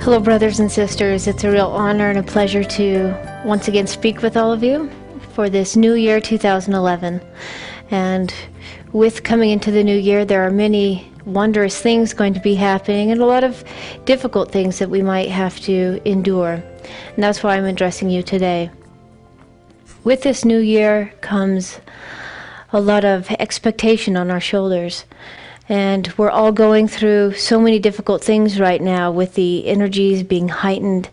Hello, brothers and sisters. It's a real honor and a pleasure to once again speak with all of you for this new year 2011. And with coming into the new year, there are many wondrous things going to be happening and a lot of difficult things that we might have to endure. And that's why I'm addressing you today. With this new year comes a lot of expectation on our shoulders. And we're all going through so many difficult things right now, with the energies being heightened,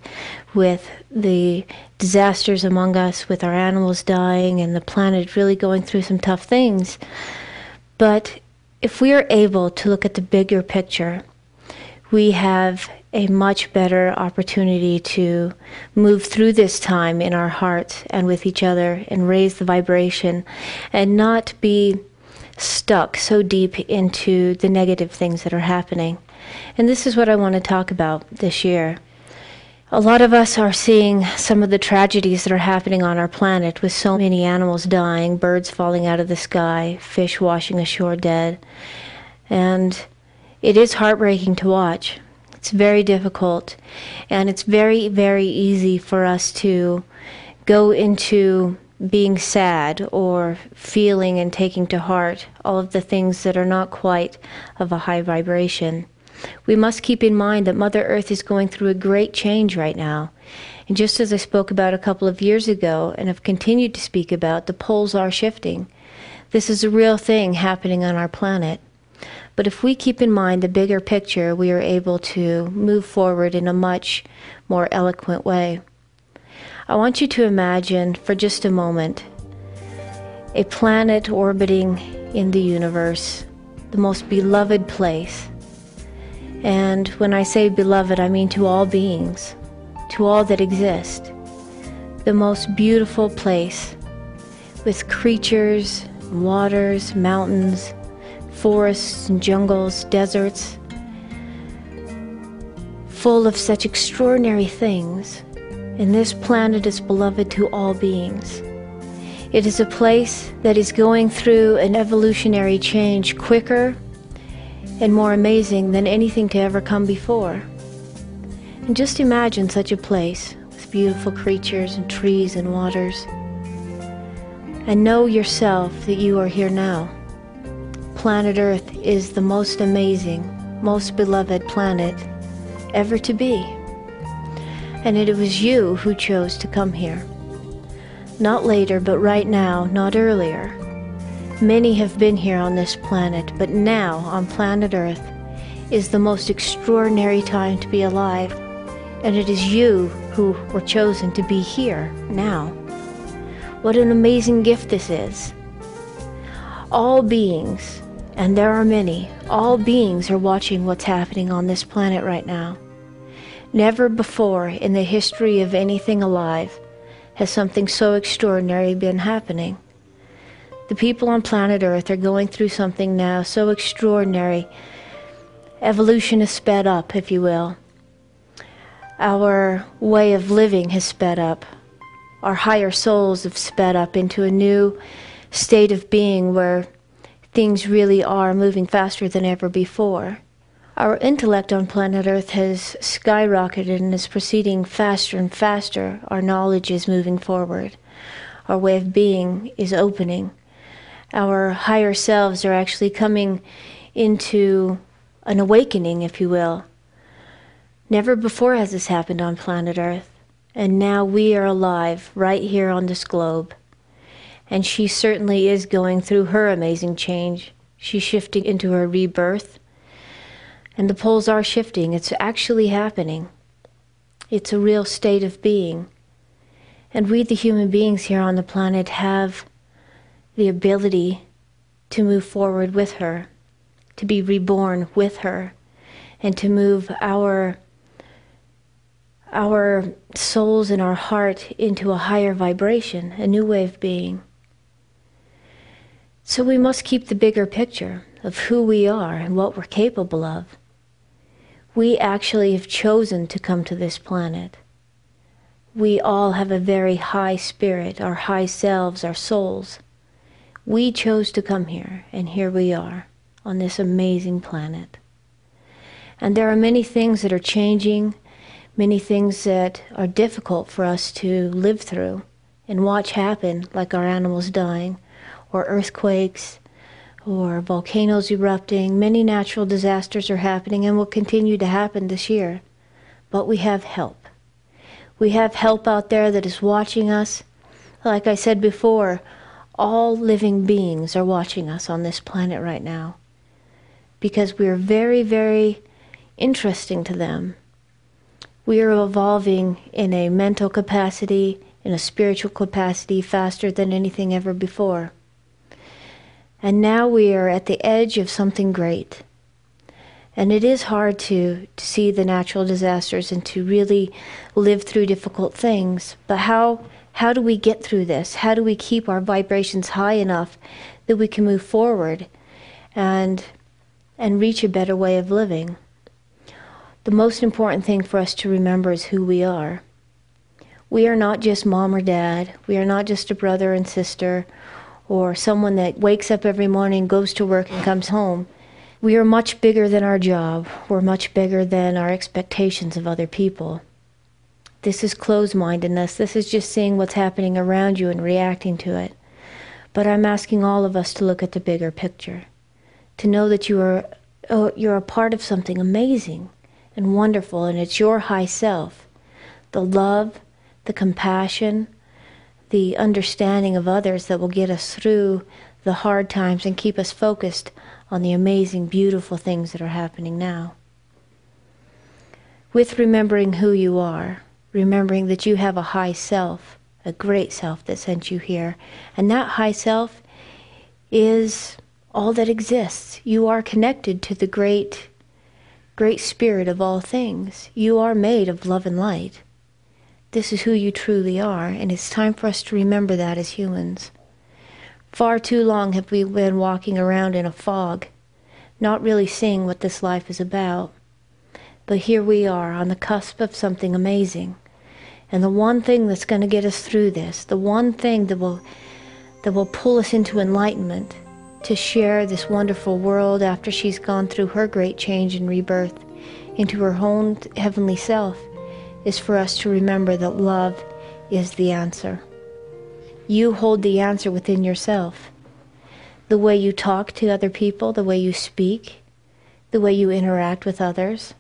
with the disasters among us, with our animals dying, and the planet really going through some tough things. But if we are able to look at the bigger picture, we have a much better opportunity to move through this time in our hearts and with each other and raise the vibration and not be stuck so deep into the negative things that are happening. And this is what I want to talk about this year. A lot of us are seeing some of the tragedies that are happening on our planet, with so many animals dying, birds falling out of the sky, fish washing ashore dead. And it is heartbreaking to watch. It's very difficult. And it's very, very easy for us to go into being sad or feeling and taking to heart all of the things that are not quite of a high vibration. We must keep in mind that Mother Earth is going through a great change right now. And just as I spoke about a couple of years ago and have continued to speak about, the poles are shifting. This is a real thing happening on our planet. But if we keep in mind the bigger picture, we are able to move forward in a much more eloquent way. I want you to imagine for just a moment a planet orbiting in the universe, the most beloved place. And when I say beloved, I mean to all beings, to all that exist. The most beautiful place, with creatures, waters, mountains, forests and jungles, deserts, full of such extraordinary things. And this planet is beloved to all beings. It is a place that is going through an evolutionary change quicker and more amazing than anything to ever come before. And just imagine such a place with beautiful creatures and trees and waters. And know yourself that you are here now. Planet Earth is the most amazing, most beloved planet ever to be. And it was you who chose to come here. Not later, but right now, not earlier. Many have been here on this planet, but now on planet Earth is the most extraordinary time to be alive. And it is you who were chosen to be here now. What an amazing gift this is. All beings, and there are many, all beings are watching what's happening on this planet right now. Never before in the history of anything alive has something so extraordinary been happening. The people on planet Earth are going through something now so extraordinary. Evolution has sped up, if you will. Our way of living has sped up. Our higher souls have sped up into a new state of being where things really are moving faster than ever before. Our intellect on planet Earth has skyrocketed and is proceeding faster and faster. Our knowledge is moving forward. Our way of being is opening. Our higher selves are actually coming into an awakening, if you will. Never before has this happened on planet Earth. And now we are alive right here on this globe. And she certainly is going through her amazing change. She's shifting into her rebirth. And the poles are shifting. It's actually happening. It's a real state of being. And we, the human beings here on the planet, have the ability to move forward with her, to be reborn with her, and to move our souls and our heart into a higher vibration, a new way of being. So we must keep the bigger picture of who we are and what we're capable of. We actually have chosen to come to this planet. We all have a very high spirit, our high selves, our souls. We chose to come here, and here we are on this amazing planet. And there are many things that are changing, many things that are difficult for us to live through and watch happen, like our animals dying, or earthquakes, or volcanoes erupting. Many natural disasters are happening and will continue to happen this year. But we have help. We have help out there that is watching us. Like I said before, all living beings are watching us on this planet right now, because we are very, very interesting to them. We are evolving in a mental capacity, in a spiritual capacity, faster than anything ever before. And now we are at the edge of something great. And it is hard to see the natural disasters and to really live through difficult things. But how do we get through this? How do we keep our vibrations high enough that we can move forward and reach a better way of living? The most important thing for us to remember is who we are. We are not just mom or dad. We are not just a brother and sister, or someone that wakes up every morning, goes to work, and comes home. We are much bigger than our job. We're much bigger than our expectations of other people. This is closed-mindedness. This is just seeing what's happening around you and reacting to it. But I'm asking all of us to look at the bigger picture, to know that you're a part of something amazing and wonderful, and it's your high self. The love, the compassion, the understanding of others that will get us through the hard times and keep us focused on the amazing, beautiful things that are happening now. With remembering who you are, remembering that you have a high self, a great self that sent you here, and that high self is all that exists. You are connected to the great spirit of all things. You are made of love and light. This is who you truly are, and it's time for us to remember that as humans. Far too long have we been walking around in a fog, not really seeing what this life is about. But here we are on the cusp of something amazing. And the one thing that's going to get us through this, the one thing that will pull us into enlightenment, to share this wonderful world after she's gone through her great change and rebirth into her own heavenly self, is for us to remember that love is the answer. You hold the answer within yourself. The way you talk to other people, the way you speak, the way you interact with others,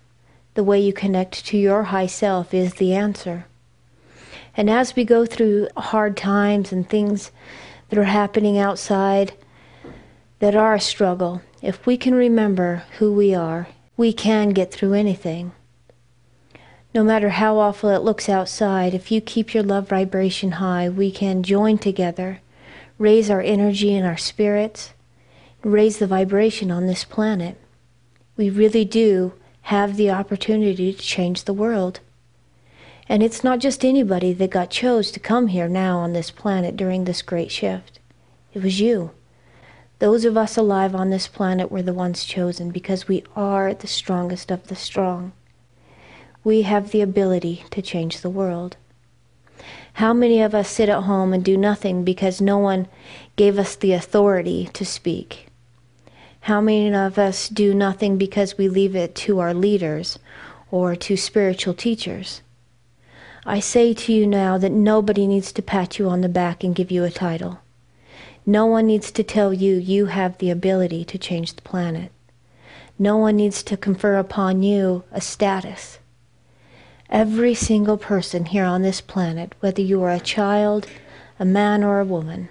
the way you connect to your high self is the answer. And as we go through hard times and things that are happening outside that are a struggle, if we can remember who we are, we can get through anything. No matter how awful it looks outside, if you keep your love vibration high, we can join together, raise our energy and our spirits, raise the vibration on this planet. We really do have the opportunity to change the world. And it's not just anybody that chose to come here now on this planet during this great shift. It was you. Those of us alive on this planet were the ones chosen because we are the strongest of the strong. We have the ability to change the world. How many of us sit at home and do nothing because no one gave us the authority to speak? How many of us do nothing because we leave it to our leaders or to spiritual teachers? I say to you now that nobody needs to pat you on the back and give you a title. No one needs to tell you you have the ability to change the planet. No one needs to confer upon you a status. Every single person here on this planet, whether you are a child, a man, or a woman,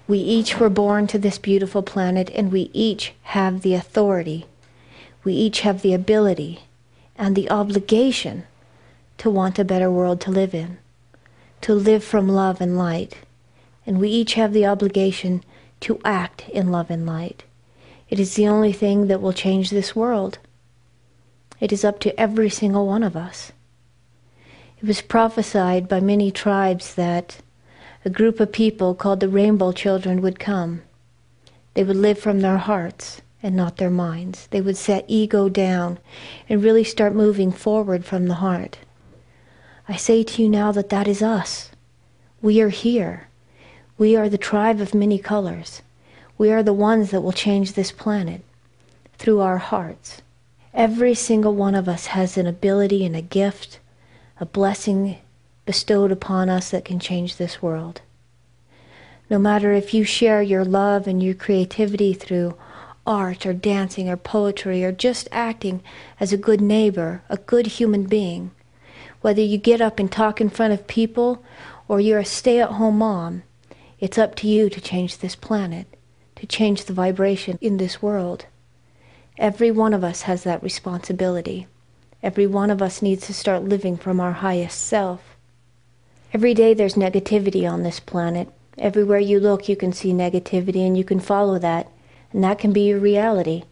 we each were born to this beautiful planet, and we each have the authority. We each have the ability and the obligation to want a better world to live in, to live from love and light. And we each have the obligation to act in love and light. It is the only thing that will change this world. It is up to every single one of us. It was prophesied by many tribes that a group of people called the Rainbow Children would come. They would live from their hearts and not their minds. They would set ego down and really start moving forward from the heart. I say to you now that that is us. We are here. We are the tribe of many colors. We are the ones that will change this planet through our hearts. Every single one of us has an ability and a gift a blessing bestowed upon us that can change this world. No matter if you share your love and your creativity through art or dancing or poetry or just acting as a good neighbor, a good human being, whether you get up and talk in front of people or you're a stay-at-home mom, it's up to you to change this planet, to change the vibration in this world. Every one of us has that responsibility. Every one of us needs to start living from our highest self. Every day there's negativity on this planet. Everywhere you look, you can see negativity, and you can follow that, and that can be your reality.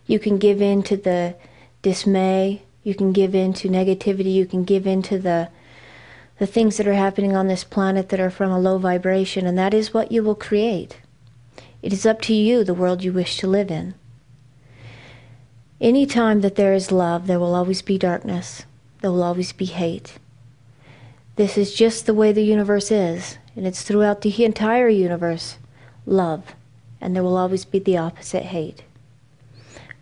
You can give in to the dismay, you can give in to negativity, you can give in to the things that are happening on this planet that are from a low vibration, and that is what you will create. It is up to you the world you wish to live in. Any time that there is love, there will always be darkness. There will always be hate. This is just the way the universe is, and it's throughout the entire universe, love, and there will always be the opposite, hate.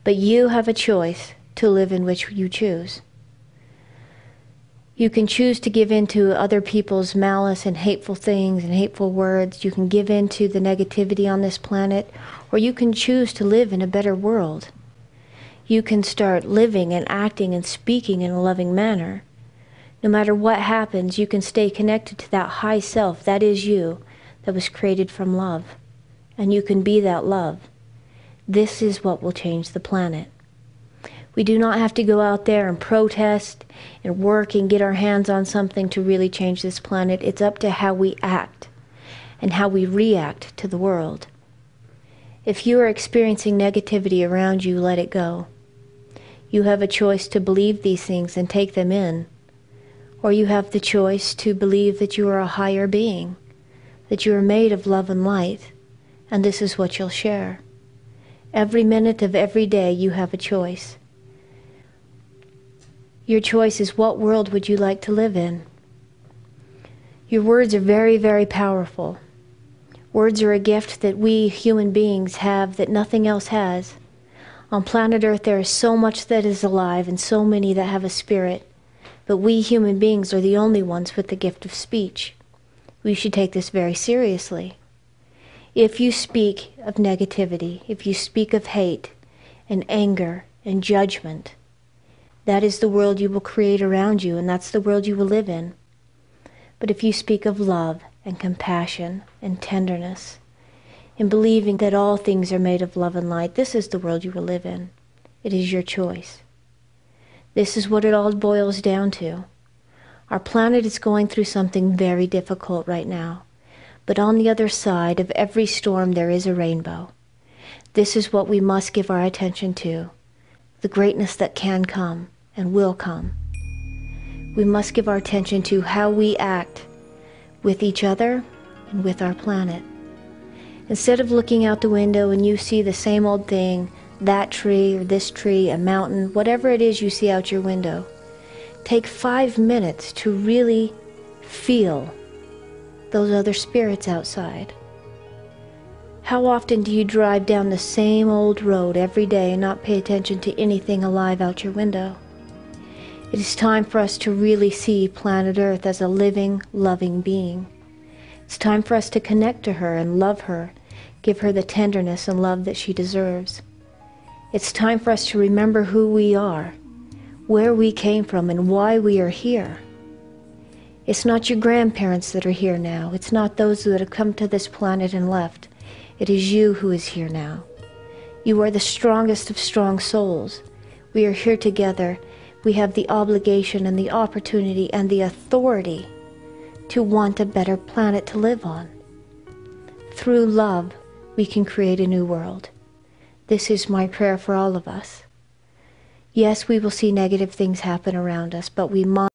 But you have a choice to live in which you choose. You can choose to give in to other people's malice and hateful things and hateful words. You can give in to the negativity on this planet, or you can choose to live in a better world. You can start living and acting and speaking in a loving manner. No matter what happens, you can stay connected to that high self, that is you, that was created from love. And you can be that love. This is what will change the planet. We do not have to go out there and protest and work and get our hands on something to really change this planet. It's up to how we act and how we react to the world. If you are experiencing negativity around you, let it go. You have a choice to believe these things and take them in. Or you have the choice to believe that you are a higher being, that you are made of love and light, and this is what you'll share. Every minute of every day you have a choice. Your choice is, what world would you like to live in? Your words are very, very powerful. Words are a gift that we human beings have that nothing else has. On planet Earth there is so much that is alive and so many that have a spirit, but we human beings are the only ones with the gift of speech. We should take this very seriously. If you speak of negativity, if you speak of hate and anger and judgment, that is the world you will create around you, and that's the world you will live in. But if you speak of love and compassion and tenderness, and believing that all things are made of love and light, this is the world you will live in. It is your choice. This is what it all boils down to. Our planet is going through something very difficult right now, but on the other side of every storm there is a rainbow. This is what we must give our attention to, the greatness that can come and will come. We must give our attention to how we act with each other and with our planet. Instead of looking out the window and you see the same old thing, that tree or this tree, a mountain, whatever it is you see out your window, take 5 minutes to really feel those other spirits outside. How often do you drive down the same old road every day and not pay attention to anything alive out your window? It is time for us to really see planet Earth as a living, loving being. It's time for us to connect to her and love her, give her the tenderness and love that she deserves. It's time for us to remember who we are, where we came from, and why we are here. It's not your grandparents that are here now. It's not those that have come to this planet and left. It is you who is here now. You are the strongest of strong souls. We are here together. We have the obligation and the opportunity and the authority to want a better planet to live on. Through love, we can create a new world. This is my prayer for all of us. Yes, we will see negative things happen around us, but we must